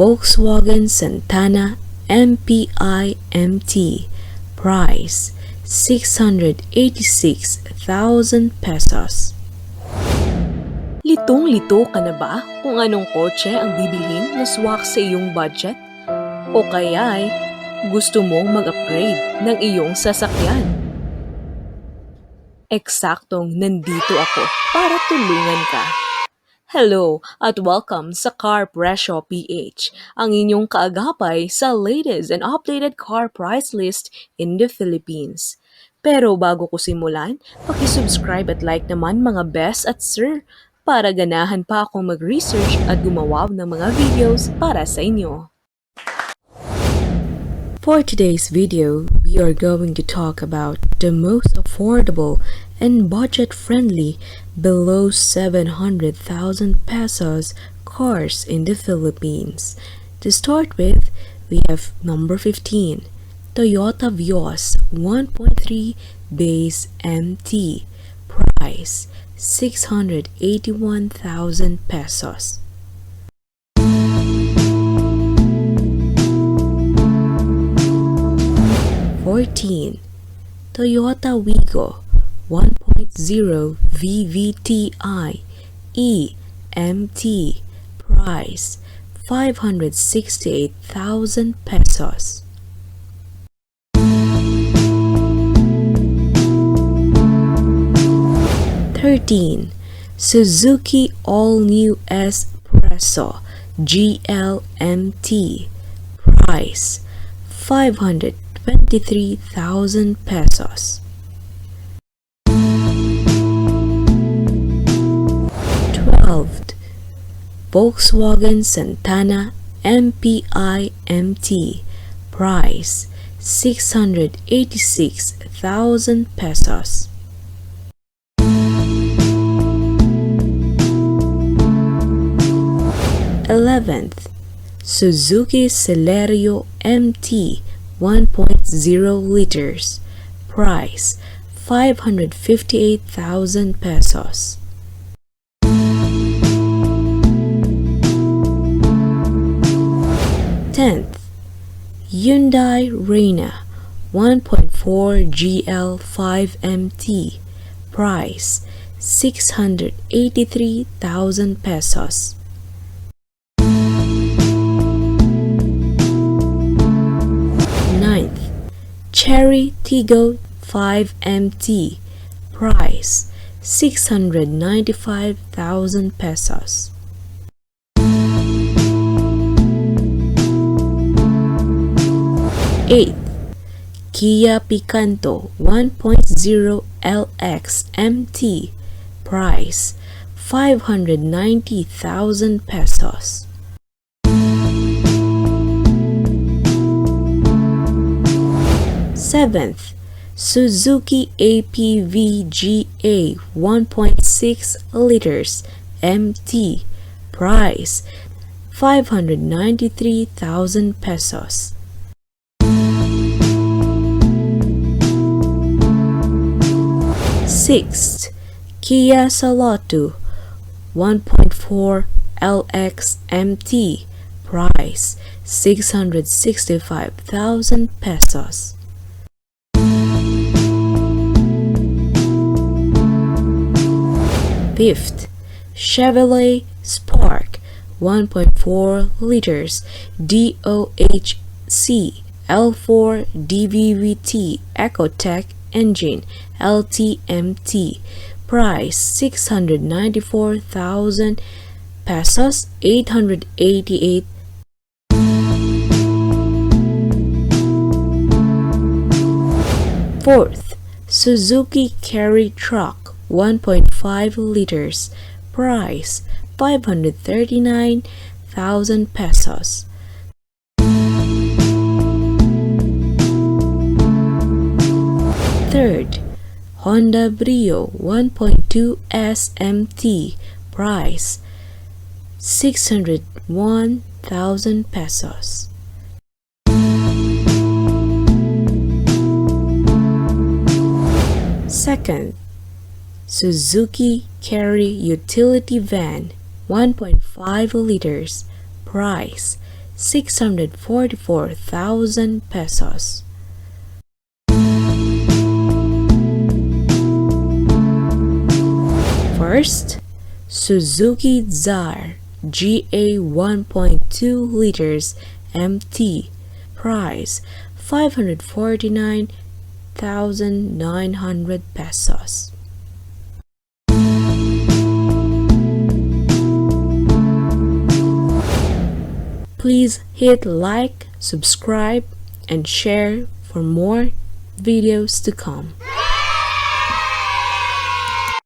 Volkswagen Santana MPIMT, price 686,000 pesos. Litong-lito ka na ba kung anong kotse ang bibilhin na swak sa iyong budget? O kaya'y gusto mong mag-upgrade ng iyong sasakyan? Eksaktong nandito ako para tulungan ka. Hello at welcome sa Car Presyo PH, ang inyong kaagapay sa latest and updated car price list in the Philippines. Pero bago ko simulan, paki-subscribe at like naman mga best at sir para ganahan pa akong mag-research at gumawa ng mga videos para sa inyo. For today's video, we are going to talk about the most affordable and budget-friendly below 700,000 pesos cars in the Philippines. To start with, we have number 15, Toyota Vios 1.3 base MT, price 681,000 pesos. 14. Toyota Wigo 1.0 WT-IEM, price 568,000 pesos. 13. Suzuki ALL-NEWS-PRESSO GLMT, price 523,000 pesos. 12. Volkswagen Santana MPIMT, price 686,000 pesos. 11th. Suzuki Celerio MT 1.0 liters, price 558,000 pesos. 10th. Hyundai Reina 1.4 GL5 MT, price 683,000 pesos. 9th. Chery Tiggo 5 MT, price 695,000 pesos. 8th. Kia Picanto 1.0 LX MT, price 590,000 pesos. 7th. Suzuki APV GA 1.6 liters MT, price 593,000 pesos. 6th. Kia Salatu 1.4 LX MT, price 665,000 pesos. 5th. Chevrolet Spark 1.4 liters DOHC L4 DVVT Ecotec engine LTMT, price 694,000 pesos, 888. 4th. Suzuki Carry Truck 1.5 liters, price 539,000 pesos. 3rd. Honda Brio 1.2 SMT, price 601,000 pesos. 2nd. Suzuki Carry Utility Van 1.5 liters, price 644,000 pesos. First, Suzuki Dzire GA 1.2 liters MT, price 549,900 pesos. Please hit like, subscribe, and share for more videos to come.